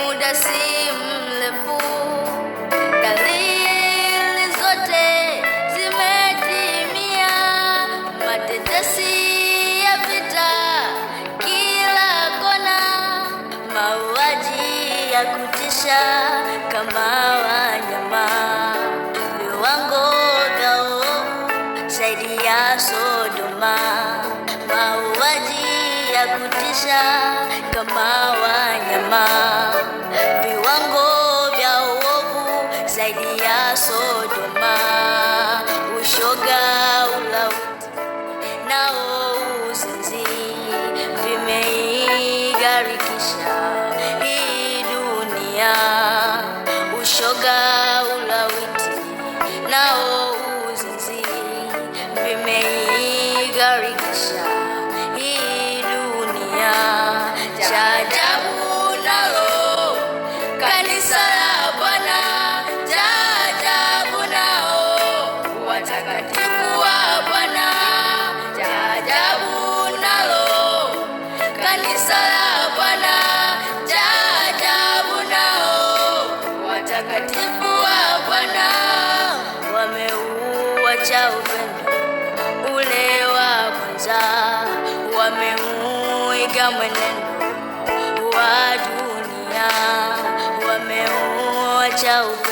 muda si mrefu, dalili zote zimetimia. Matetesi ya vita kila kona, mauaji ya kutisha kama wanyama, viwango vya uovu zaidi ya Sodoma, mauaji ya kutisha kama wanyama, viwango vya uovu zaidi ya Sodoma, ushoga, ulawiti nao uzinzi vimeigarikisha hii dunia. Ushoga, ulawiti nao uzinzi vimeigarikisha hii dunia. Cha ajabu nalo kanisa la Bwana, cha ajabu nao watakatifu wa Bwana, cha ajabu nalo kanisa la Bwana, cha ajabu nao watakatifu wa Bwana, wameuacha upendo ule wa kwanza, wameuiga mwenendo wa dunia, wameuacha upendo